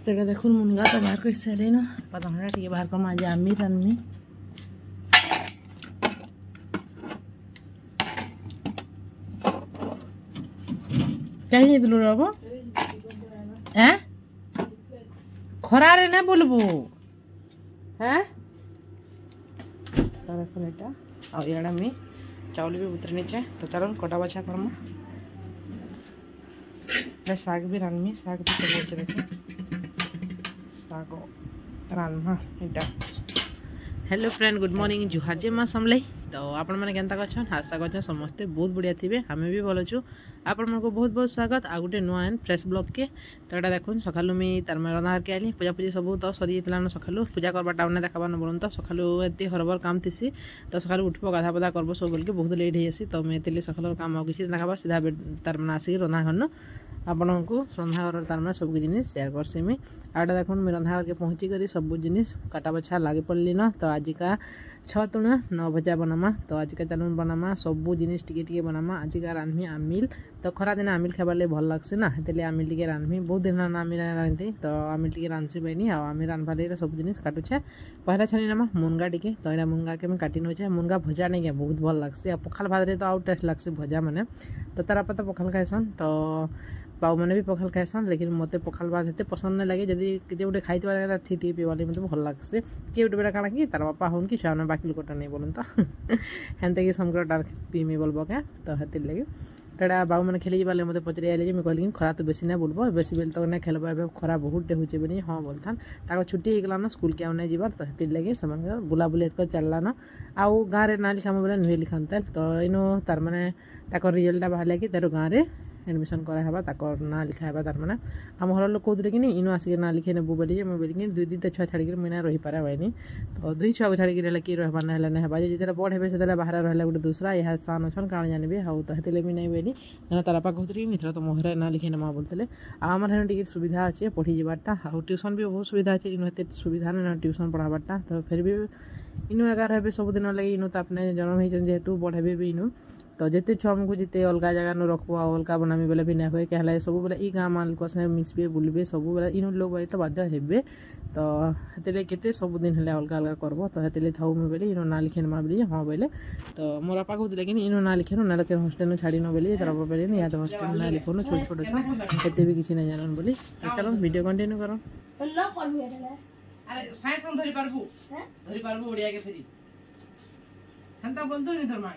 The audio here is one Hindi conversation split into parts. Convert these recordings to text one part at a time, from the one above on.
तो देखो मुनगा तो बाहर कर सारे ना पता टे बाहर कर आज आमी रानमी कहीं रब खरारे ना बोलबो हाँ तो देखो यहाँ आड़ा मी चावल भी उतरे नीचे तो चलो कटा बछा करमा साग भी रानमी साग भी सब देखो साग रान्मा इटा हेलो फ्रेंड गुड मॉर्निंग जुहार जे माँ समलाई तो आपण मैंने केन्ता अच्छन आशा कर समस्ते बहुत बढ़िया थे आम भी भल अच्छु आपण को बहुत बहुत स्वागत आ गोटे नुआ एंड फ्रेश ब्लॉग के तो यहाँ देखो सका मुझे तार मैं रंधा करके आइली पूजा पूजी सब तो सरी जाता सका पूजा करवाटा उन्हें देखा बोलन तो सका एत हरबर काम थी तो सका उठब गाधा पदा करब सब बोल के बहुत लेट होसी तो मुझे सका काम आ किसी देखा सीधा तार मैंने आसिक रंधा घर आपण को रंधा घर तार मैंने सब जिन सेयार करसी आटा देखो मुझे रंधा करके पहुँची कर सब जिन काटा बछा लगे पड़ली ना तो आज का 6 तुणा 9 भजा बनामा तो आज का चलन बनामा सब जिनिस टिके बनामा आज का रान्मी आमिल तो खरा दिन आमिल खाबार लगे भल लगसे ना हेतु आमिल टिके रान्मी बहुत दिन आमिल रांधि तो आमिल टिके रांधसी पैनी आमिल रांधबार लगे सब जिनिस काटुछे पहला छानी नामा मुनगा टिके तो यहाँ मुनगा के काटी नौचे मुनगा भजा नहीं क्या बहुत भल लगसे पखाल भात तो आउ टेस्ट लगसे भजा मैंने तो तार तो पखाल खाएसन तो बाऊ मैंने भी पखाल खाएसन लेकिन मत पखाल भात हेते पसंद नहीं लगे जदि किए गोटे खाई थी टी पीवाली मतलब भल लगसे किए गोटे बेटा काଣା कि तार बापा हन कि छुआ बाकी लोकटा नहीं बोलन तो हेनते कि समग्रटा पीमी बोलबो क्या तो हेति लगे तो बाऊ मैंने खेली जाबार मत पचारि आइले मुझे कहली खरा तो बेसी ना बोलबो बेसी बेल तो नहीं खेलब ए खरा बहुत टे होचे बोली हाँ बोलतान ताको छुट्टी होगला ना स्कूल के नहीं जाबार तो हेति लगे से बुलाबुली चलला ना आउ गाँव में ना लिखा बोले नुहे लिखाते तो इनो तार मैंने रिजल्टा बाहर कि तार गाँव में एडमिशन करावा तार ना लिखावा तार मैंने आम घर लोग कहते कि इनो आसिक ना लिखे नेबू बोली मुझे बोली दुई दुईटा छुआ छाड़ी मुझे रही पारा हुए तो दुई छुआ को छाड़ी कि रहा ना ना जो बड़ हे से बाहर रहा गोटे दूसरा यहाँ सान अच्छन काण जानबी हाँ तो हेतु भी नहीं बोली ना तार बापा कहते कि मित्र तो मोहर ना लिखे नमा बोलते आमर हेन टी सुविधा अच्छे पढ़ी जाबार्टा आउ ट्यूशन भी बहुत सुविधा अच्छे इनो एत सुविधा नहीं ट्यूशन पढ़ाबार्टा तो फिर भी इनो एगार हे सबुदिन लगे इनो तो अपने जन्म हो जेहेतु बढ़े भी इनो तो जिते छुआ को जिते अलग जगह न रखो अलग बनामी बेले भी नहीं हुए क्या सब बेले ई गाँ मानक से मिसबे बुलबे सब बेले इन लोग तो बाध्य हे तो हेतु के सबुदिन है अलग अलग करब तो हेतु था मुझे बोली इनो ना लिखे नमा बोली हाँ बोले तो मोर बापा कहते कि इनो ना लिखे ना लेकिन हॉस्टेल छाड़ी न बोली तार बापा बोले या हॉस्टेल ना लिखो छोट छोट छुआ हेते भी किसी नहीं जानन बोली तो चलो वीडियो कंटिन्यू करो अरे साइंस हम धरि पारबू ओडिया के फेरी हंता बोल दो नहीं तोर मां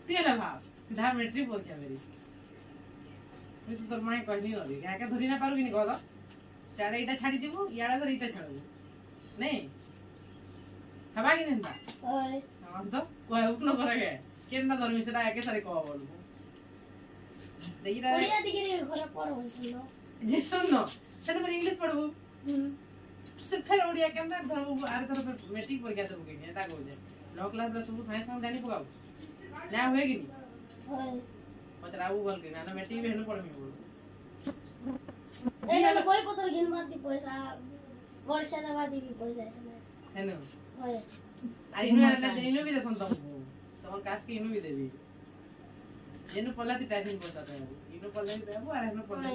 तेरा भाव सीधा मैट्रिक बोल क्या मेरी मैं तो तोर मां कहनी होली क्या के धरि ना पारु कि नहीं कह दो साडे इटा छाड़ी देबो याडा पर इटा छाड़बो नहीं हवा कि नहीं ता ओए हम तो कोई उपनो करेगे केनना धर्मी सेटा एके सारे कह बोलबो देखिरा ओडिया टिके घर पढो जे सुनो सेटा पर इंग्लिश पढबो से फिर ओडिया के अंदर धरबो आरे तरफ मैट्रिक परीक्षा देबो के एटा कहू जे 9 क्लास रे सब साइंस हम जानी पकाऊ ना हुए कि नहीं होय पतराऊ बोल के ना मैट्रिक भी हेनु पढ़मी बोल ए ना कोई पतर गिन मार दी पैसा वर्षा दवा दी भी पैसा हेनु होय आई इनो भी देसन तो काट के इनो भी देबी जेनु पल्ला ती टाइपिंग पैसा दे इनो पल्ला भी देबो आरे हेनु पल्ला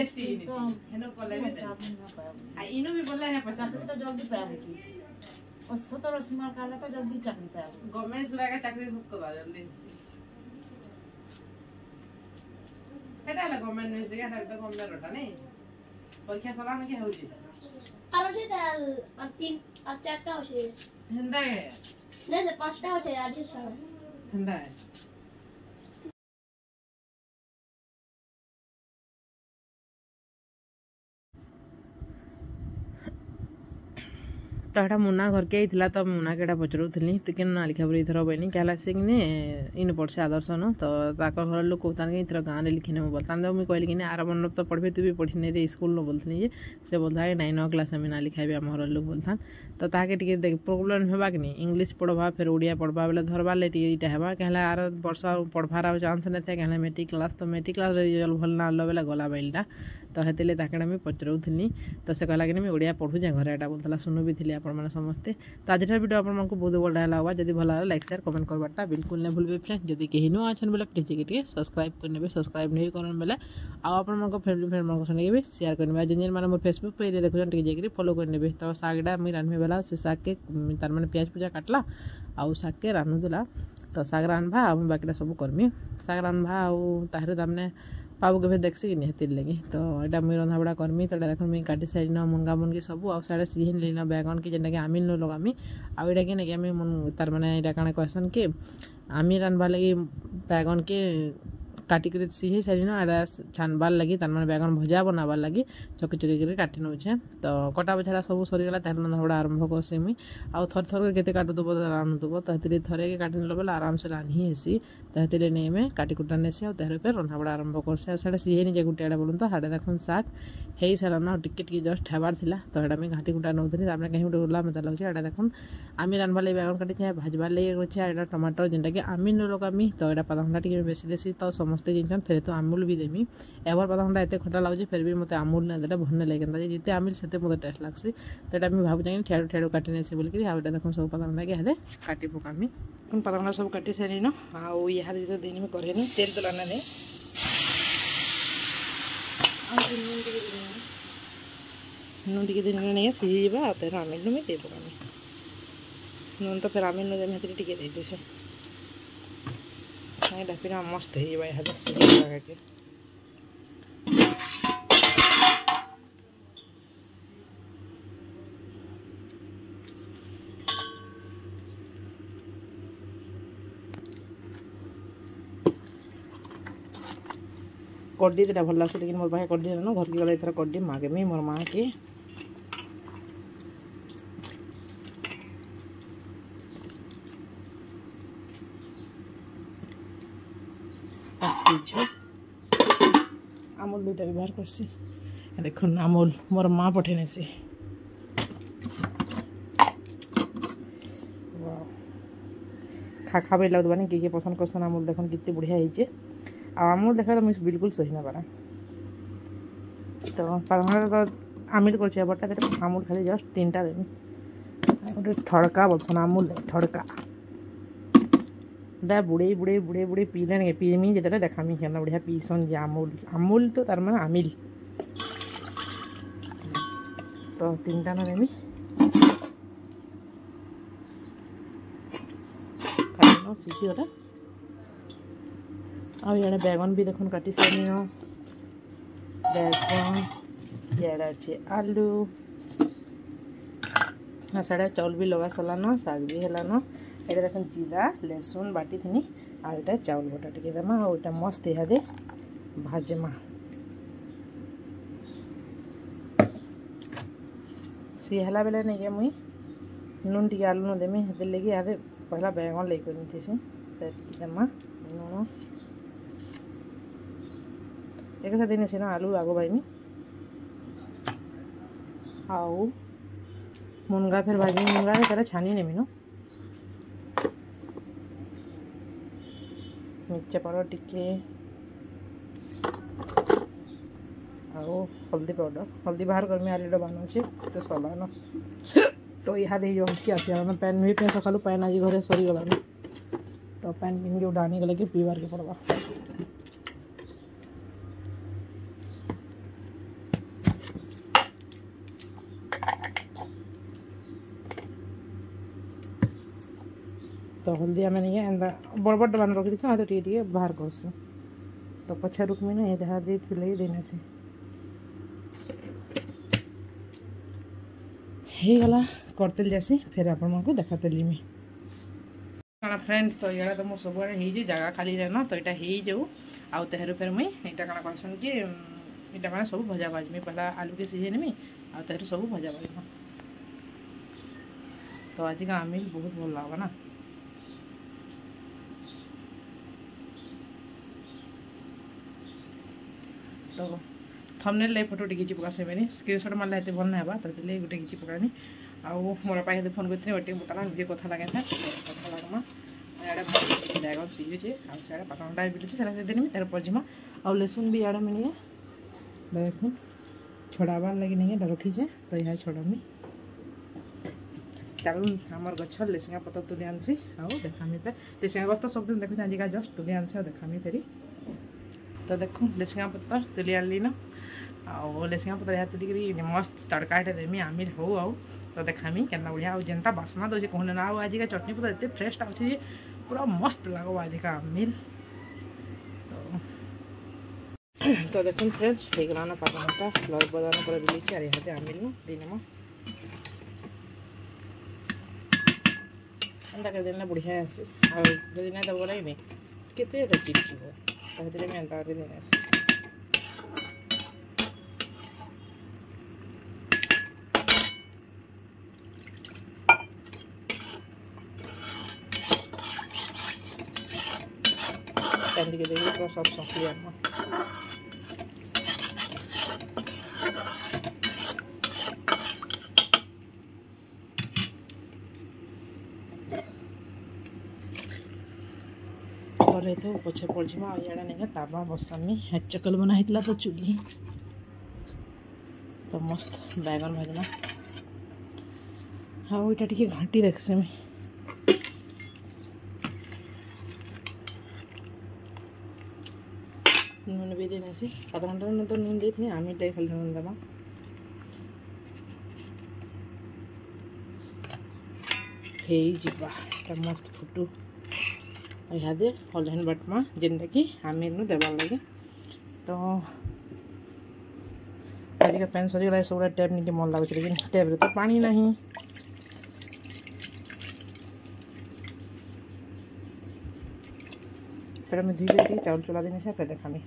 एससी हेनु पल्ला भी दे आ इनो भी पल्ला है पैसा तो जल्दी पाए की और 17 सीमा काला तो जल्दी चाकरी पाए गवर्नमेंट सुरा का चाकरी बुक करवा जल्दी केटा ला गवर्नमेंट ने से का तो गवर्नमेंट रटा नहीं परीक्षा सला में के हो जी आरो जे ताल 3 4टा हो छे हंदा है नहीं से 5टा हो छे आज से हंदा है तो यहाँ मुना घर के ही तो मुना के पचरूली तू क्या ना लिखा इथर बोनी क्या से इन पढ़से आदर्श न तो घर लोग कहता कि इथर गाँव में लिखने बोलता मुझे कहली कि आर मन तो पढ़े तू भी पढ़ी नहीं दे स्कूल न बोलती से बोलता है 9 क्लास में ना लिखाबी आम घर लोग बोलता तो ताके टिके देख प्रोब्लेम होगा कि नहीं इंग्लिश पढ़वा फिर ओडिया पढ़वा बेले धरबार ले टीटा है क्या आर वर्ष पढ़वार चांस नहीं था क्या मैट्रिक क्लास रिजल्ट भल ना बेले गला बैलटा तो हेतु मुझे पचरूली तो से कहला कि ओडिया पढ़ुचे घर एटा बोलता सुनु भी थी आप आपने समस्ते। तो आज वीडियो आपको बहुत बढ़िया लगा जब भल लाइक शेयर कमेंट करवाटा बिल्कुल नहीं भूलबे फ्रेंड। जदि कहीं नुआ अच्छा बोले प्लीज टे सब्सक्राइब करने सब्सक्राइब नहीं कर बेले आप फैमिली फ्रेंड मान संगे भी शेयर करने जिन मैंने मोर फेसबुक पेज देखुन टे फॉलो करने। तो शागटा मुझे रांधे बेला से शाग के तार मैंने प्याज पूजा काटला आउ शाग के रांधुला। तो शाग रांधवा आ बाकीटा सब करमी शाग रांधवा आउ तामने पाबू के देखसी कि नहीं लगे। तो यहाँ मुझे रंधा बड़ा करमी। तो देख मुझे काटी सारी मुनगा मुनगी सब आउ साढ़े सीझन लेन बैगन की जेनटा कि आमिल नु लगामी आउ यहाँ कि नहीं तार मैंने यहाँ कण कहसन कि आमिल रांधवा लगी बैगन के काटिक सीझे सारिन एटा छानबार लगी तार मैंने बैगन भजा बनाबार लगी चकी चकी कर काटि नौचे। तो कटा बछड़ा सब सरीगला तार रंधा बड़ा आरंभ करसी मुई आउ थर थर के काटुब रांधुब। तो ये थे के काटि नेल बेले आराम से रांधि हेसी। तो ये नहीं मैं काटी कुटा नेसी आर पे रंधा बड़ा आरंभ करसे साढ़े सीझे निजे गुटियाड़ा बोलूँ। तो हाड़े देखुन शाग हो सारा टिके जस्ट हेबार था। तो यहाँ मुझे घाटी गुटा नौथी कहीं गोटे उल्ला मत लगे। यहाँ देखुन आमी रांधबार लगे बैगन काटी भाजबार लगे अच्छे यहाँ टमाटर जेनटा कि आमी नु लगामी। तो यहाँ पाता घंटा टे बेसी देसी तो समस्ते जिन फिर तो आमूल भी देमी एवर पाता घंटा एत खटा लगे फिर भी मत आमूल नहीं देते भल नहीं लगे जिते आमिल से मत टेस्ट लग्सी। तो यहाँ भाव जाए ठेड़ ठेड़ काटि नेसी बोलिक आउटा देखो सब पाता घंटा के काटी पकामी पाता घंटा सब काटि सारी न आउ यहाँ तो दिन में करे तेल तो लाना दे नून टे दिन नहीं सीझी जा तेर आमिल नु दे पकामी नून तो फिर आमिल नु देमी टे दे से पूरा मस्त है यहाँ सीझी लगा के। कड्डी तो भल लगे लेकिन मोर पाखे कड्डी ना घर की गला एथर कड्डी मागेमी मोर माँ के सीझो आमूल दुईटा व्यवहार करसी देख आमूल मोर माँ पठे सी खा खा भी लगवानी किए पसंद करसन आमूल देखो कितने बढ़िया होइए आमूल देखा तो मुझे बिल्कुल सही ना पारा। तो तो आमिल कर बटा आमूल खाली जस्ट 3टा देवी गोटे ठड़का बोलसन आमूल ठड़का दा बुड़े बुड़े बुड़े बुड़े पीले पीमी जो देखामी क्या बढ़िया पीसन जे आमूल आमूल तो तार मैंने आमिल। तो 3टा ना देमी सीझी गला और यहाँ बैगन भी देखो काटी सारी बैगन यहाँ अच्छे आलू हाँ साढ़े चाउल भी लगा सरलान शाग भी हेलान ये देख जीरा लहसुन बाटी थी आ यहाँ चाउल बटा टे देमा और यहाँ मस्त यहाँ दे भाजमा सी हला बेले नहीं क्या मुई नून टे आलू न देमी हेल्थ लगे यहाँ पहला बैगन लेकर थी देमा नून एक साथ दिन से ना आलू आगो भाई आउ मुनगा फिर भाजी मुनगा के तरह छानी नेमी नो मिर्चा पाउडर टिके आउ हल्दी पाउडर हल्दी बाहर करमी आलू डबान अच्छे तो सलान। तो यहाँ दे कि आसा पैन भी पे सका पैन आज घरे सरीगला तो पैन पिन के उठाने गले कि पीबार के पड़वा। तो हल्दी आम नहीं एंता बड़ बड़ डबान रखी दी तो टे बाहर करसु। तो पछा रुकमी ना ये जहाँ दे देने से हो गला करते जैसी फिर आपको देखातेली मुझे कण फ्रेंड। तो यहाँ तो मुझे सब आड़े जगह खाली रहना तो यहाँ हो जाऊ आउ तेहर फिर मुई यहाँ कण कहसन कि यहाँ मैंने सब भजा भाजमी पहला आलू के सीझे नेमी आ तेहर सब भजा भाजमा। तो आज का आमिल बहुत भल लगा ना। तो थंबनेल ले फोटो टे पका से मैंने स्क्रीनशॉट मारला एत भल ना तो ये गोटे किसी पकानी आउ मोर पाखे फोन करते गोटे बता वीडियो कथा लगे था कथा लगमा यहाँ बैगन सीझे आउ सियाड़े पातंडा बिलुचे से देनी तार पजिमा आउ लहसुन भी इे मैंने देखो छड़ाबार लगे नहीं रखीचे तो यहाँ छड़ामी ଚାଲୁନ୍ ଆମର ଗଛ ଲେସିଙ୍ଗା ପତ୍ର ତୁଲି ଆଣିଛି ଆଉ ଦେଖାମି ଫେର୍ ଲେସିଙ୍ଗା ଗଛ ତ ସବୁଦିନ ଦେଖୁଛି ଆଜିକା ଜଷ୍ଟ ତୁଲି ଆଣିଛି ଆଉ ଦେଖାମି ଫେରି ତ ଦେଖୁ ଲେସିଙ୍ଗା ପତ୍ର ତୁଲି ଆଣିଲି ନା ଆଉ ଲେସିଙ୍ଗା ପତ୍ର ଏହା ତୁଲିକିରି ମସ୍ତ ତଡ଼କାଟେ ଦେମି ଆମିଲ ହଉ ଆଉ ତ ଦେଖାମି କେନ୍ତା ବଢ଼ିଆ ଆଉ ଯେନ୍ତା ବାସ୍ନା ଦେଉଛି କହୁନେ ନା ଆଉ ଆଜିକା ଚଟନି ପତ୍ର ଏତେ ଫ୍ରେଶଟା ଅଛି ଯେ ପୁରା ମସ୍ତ ଲାଗବ ଆଜିକା ଆମିଲ तो देखो फ्रेंड्स ହେଇଗଲାନ ପାତଟା ଲର ବଦାନ করে দিয়েছি আর এহাতে আমিলু দিনম এন্ডা দিনে বঢ়িয়া আছে আর যদি না দেব নাই কেতে এটা চিপচিব তাহলে আমি এন্ডা করে দিনে আছে Tadi kita ini terus sok lihat mah. और ये तो पछे पड़जिमा याडा नहीं ताबा बसामी चकल बना हितला तो चुली तो मस्त बैगन भाजना हाँ इटा टिके घाटी देखसे में नून भी देने से आधा घंटा में तो नून देते आमी टाइप खाली नून दमा हे जीवा मस्त फुटू इहादे हलहन बटमा जेनटा कि आमिर नु देवार लगे तो आज का पेन सरीगला सब टैप नहीं मन लगुच लेकिन टैप रे तो पानी नहीं फिर मैं धुई देती चाउल चला देने से फिर देखामी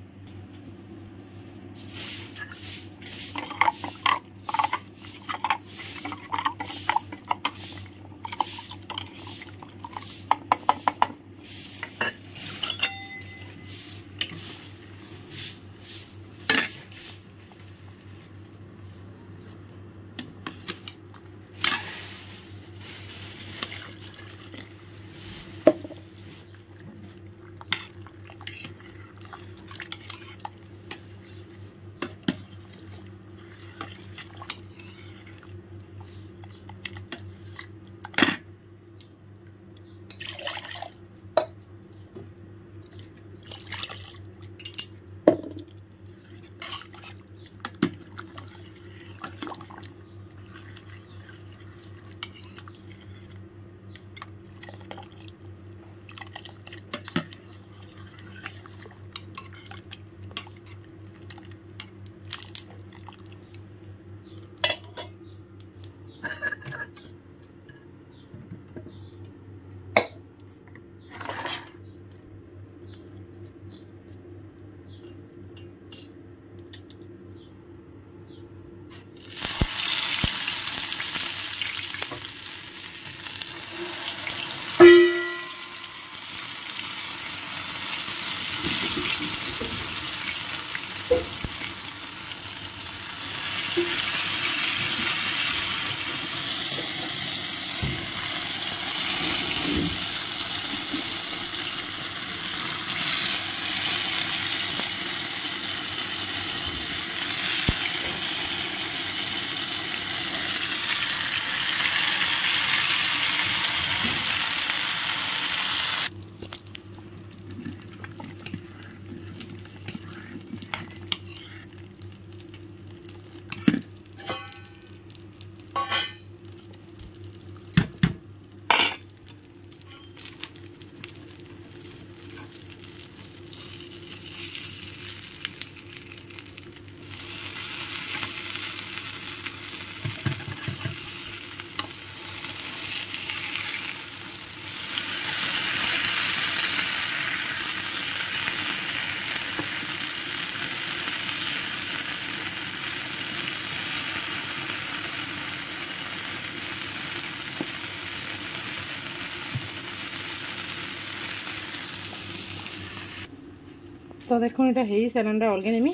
तो देखो ये है सारा अलगे नेमी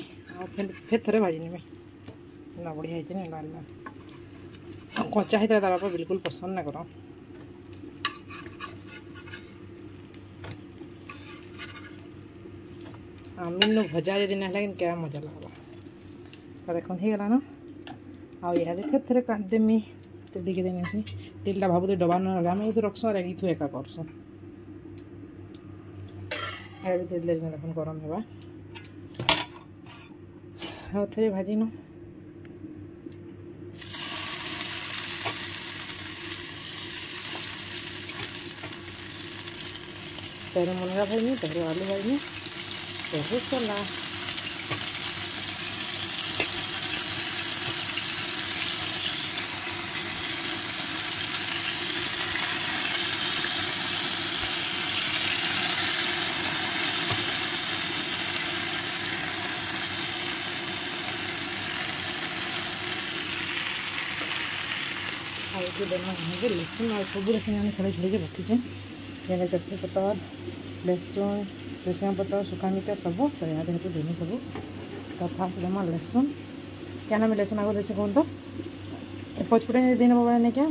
फिर थे भाजी नेमी ना बढ़िया है लाल लाल कच्चा होता है तार बापा बिल्कुल पसंद ना करो आमिल भजा जदि ना लेकिन क्या मजा लगवा तो देखो हो गला ना आ फिर थे काटदेमी तेल टिके देने तेलटा भावुते डबा न आम ये रखसु और ये एका करसु तेल देने देखुन गरम होगा हाँ थे भाजी न पहले मुनगा भाजनी पहले आलू भाजनी पहले सरला लहसुन और सब रखी छड़े छड़े रखीचे जेने चटनी पतर लहसुन भृसंगा पतर सुखा मिर्चा सब तो यहाँ हेतु देनी सब तो फास्ट देमा लहसुन क्या नाम लहसुन आगे देसे कौन तो पचपुटे दिन बाबा ने क्या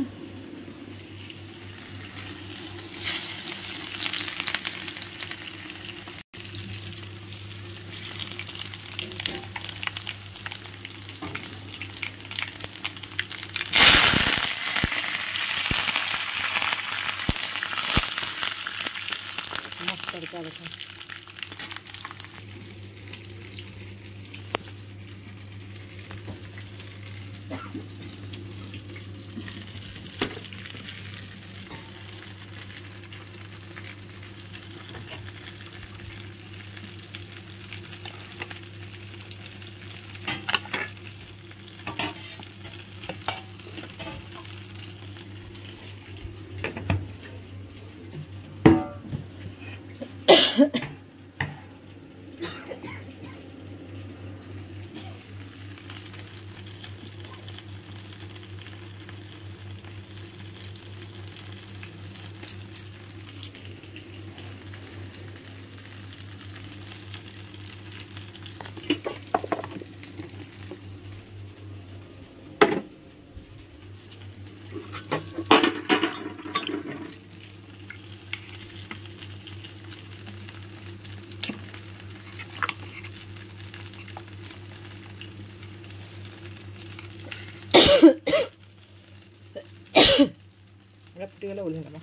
तड़का देखो फुटीगले ओल्हेदमा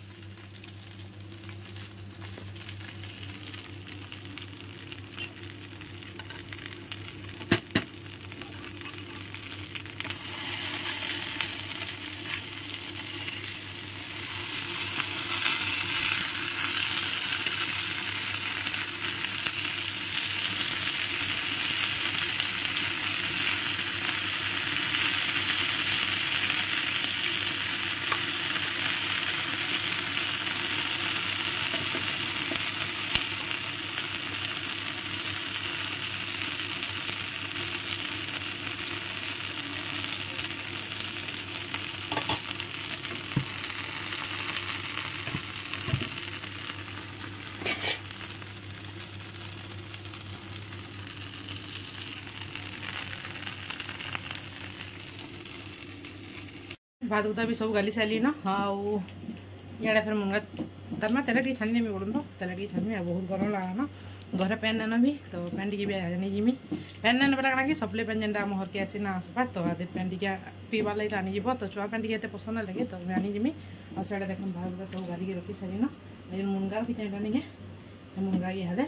भात उता भी सब गाली सारी ना हाँ इे फिर मुनगा तरमा तेल टी छानी नहीं बोलूँ तो तेल टी छानी बहुत गरम लगा ना घर पैन नाना भी तो पैन टी भी नहीं जिमी पैन नाना बेला कଣା कि सप्ले पैन जेनटा आम हरके आसी ना आसबार तो आदे पैन टी पीवा लगे आनी जीव तो छुआ पैन टी पसंद लगे तो आनी जिमी और साइड देख भात उता सब गाली रखी सारी ना मुनगा कि नहीं मुनगा इे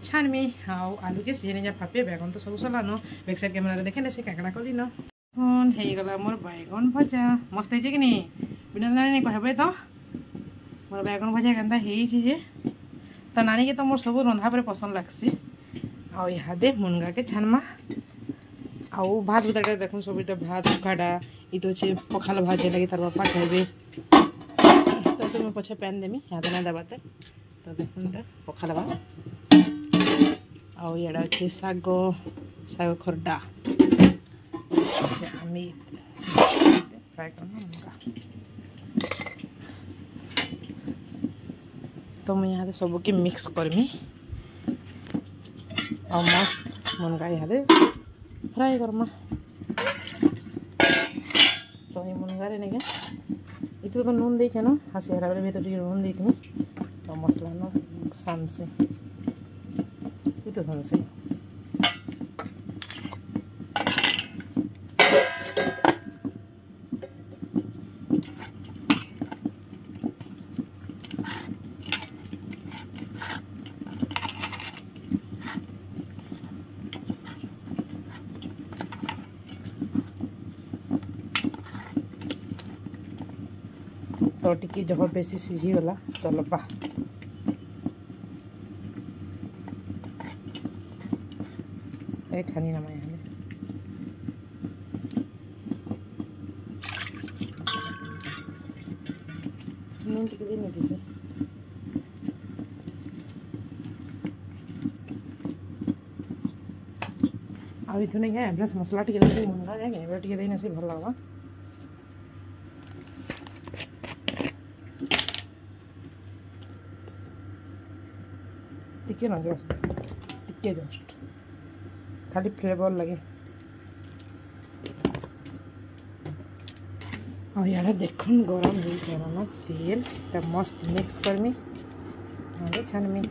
छानमी हाँ आलू के सीजे जा फापे बैगन तो सब सलानो बैक साइड कैमेरा देखे से काकड़ा कली न हो गला मोर बैगन भजा मस्त है कि नहीं बिना नानी कहबे तो मोर बैगन भजा केनता जे तो नानी के तो मोर सब रंधा पर पसंद लगसी आ इहादे मुनगा के छानमा आउ भात भुता देख सब भात सुखाटा ये तो पखाल भात लगे तार बापा खाइबे तो तुम पछे पैन देमी इहादे ना देवाते तो देख पखाल भात आउ इड़ा अच्छे शाग शाग खरडा फ्राई करना मुनगा तो मैं यहाँ सबके मिक्स करमी और मस्त मुनगा यहाँ फ्राई करमा तो ये मुनगारे नहीं क्या इतना तो नून देखे ना हाँ से बेले भी तो नून दी तो मसला ना सानसे ये तो सानसे तो टिके जब बेसी सीझीगला तो लबा ये छानी ना मैं नून टिके भी नहीं दिसे अभी तो नहीं है बस मसला टिके नहीं मुंगा जाएंगे बेट के देने से भल लगवा टिके ना जस्ट खाली फ्लेवर लगे और यार देखुन गरम हो सारा तेल ता मस्त मिक्स करमी आगे छानमी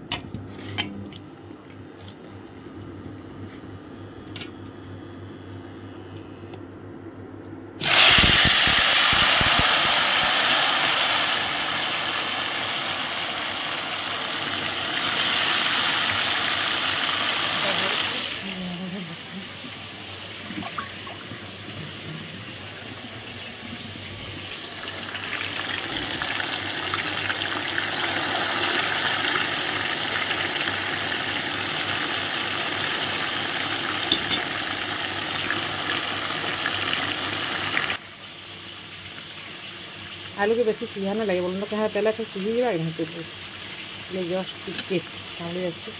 आलू के बेसी सीझा ना लगे बोलो क्या पहले तो सीझी जाए नहीं जस्ट टिके काली अच्छे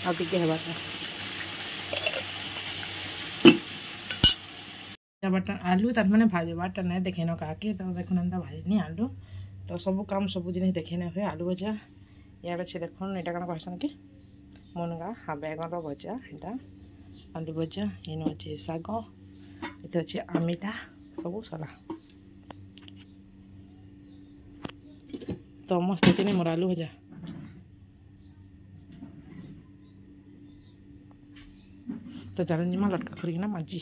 आ टिके हेबा बटा आलू तार मैंने भाजबाटा नहीं देखे न काके तो देखुन एंता भाजनी आलू तो सब काम सब जिन देखे न हुए आलू भजा इे अच्छे देखुन यहाँ कौन कहसन कि मुनगा हाँ बैगन भजा यहाँ आलू भजा इन अच्छे शाग ये अच्छे आमिटा सब सला तो मस्त होती मोर आलू भजा तो चलन जिमा लटका खरीना माजी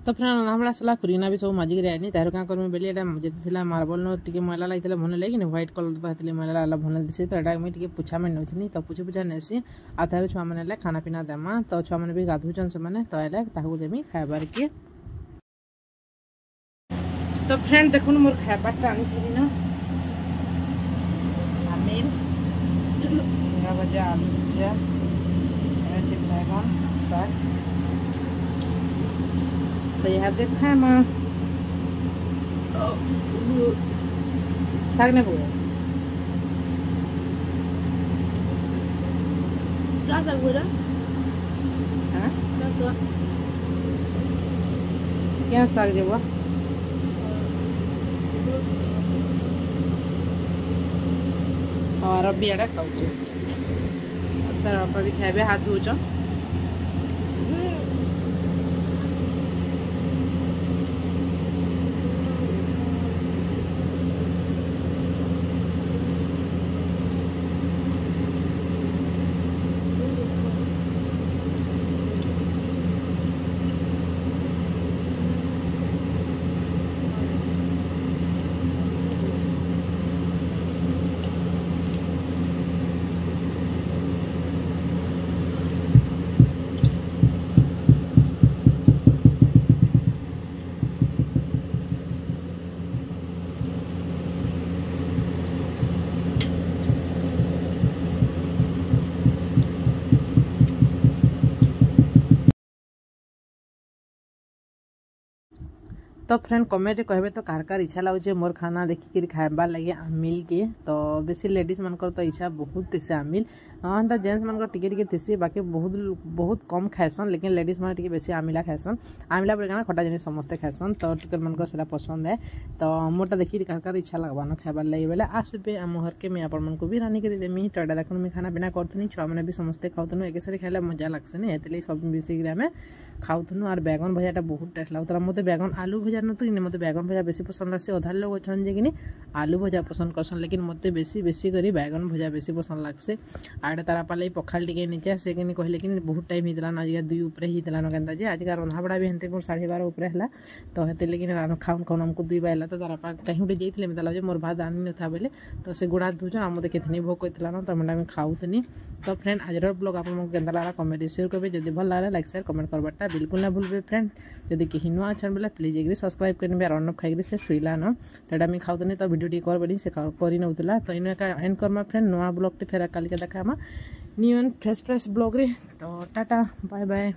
तो फ्रेंड रंधाबड़ा सला खुरीना भी सब माजिक आनी तार क्या करमी बेली जिते मार्बल टे मैला लगी भल लगे व्हाइट कलर तो मैला लाला भल दिसे तो यहाँ मुझे पुछा में नौनी तो पुछी पुछा नेसी आ तार छुआ मैंने खाना पीना देमा तो छुआ मैंने भी गाधुचन से मैंने तो आए देमी खाइबार के तो फ्रेंड देखुन मोर खाइबार आनी सारी आमिर भजा आलू भजा बैगन शाग तो यह देखा माँ साग नहीं बोला क्या साग बोला हाँ क्या साग जो वो और अभी एडा खाऊचे तर आप भी खाइबे हाथ धोच तो फ्रेंड कमेंट कहबे तो कार कार इच्छा लगे मोर खाना देखिक खाइबार लगे आमिल के तो बेसी लेडीज मानकर तो इच्छा बहुत थी आमिल हाँ जेन्ट्स मानकर टिके थी बाकी बहुत कम खाएसन लेकिन लेडीज मैंने टी बेसी आमिला खाएसन आमिला पर खटा जिन समस्ते खाएसन तो टिके मन को पसंद है तो मोटा देखिए कार कार इच्छा लगवा न खाइबार लगे बोले आसबे आम घर के मुझे आपण को भी रानी कर देमी तो देखो मुझे खाना पिना करूँ छुआ मैंने भी समस्ते खाऊन एक सारी खाइले मजा लगसे ना ये सब मिसिक आम खाऊन और बैगन भजाटा बहुत टेस्ट लगता मत बैगन आलू भजा नु कि मत बैगन भजा बेसी पसंद लगे अधा लोग अच्छा कि आलू भजा पसंद करसन लेकिन मत बेसी करी बैगन भजा बेसी पसंद लगसे आड़े तारा पाले पखाल टे नीचे से कहले कि बहुत टाइम होता ना आज 2 उपरे होता न के आज रंधा बड़ा भी हेते 12:30 उपरे है तो हेते लेकिन खाऊन खाऊन हमको 2 बाइला तो तारा कहीं गोटे जाइए मतलब लगे मोर भात आनी था बोले तो से गुड़ा धोचन आम मत कितनी भोग होता ना तो मैं खाऊनी तो फ्रेंड आज ब्लॉग आप केन्ता लगा कमेंट शेयर करेंगे जब भल लगे लाइक शेयर कमेंट करवाटा बिल्कुल ना भूलबे फ्रेंड जब कहीं नुआ अच्छा बोले प्लीज एक सब्सक्राइब करेंगे अर्णव खाई से शुला न तो मुझे खाऊनी तो भिडियो कर बनी से कर नौला तो इन एंड करमा फ्रेंड नुआ ब्लॉग टे फेर कल के देखा न्यू एंड फ्रेश ब्लॉग रे तो टाटा बाय बाय।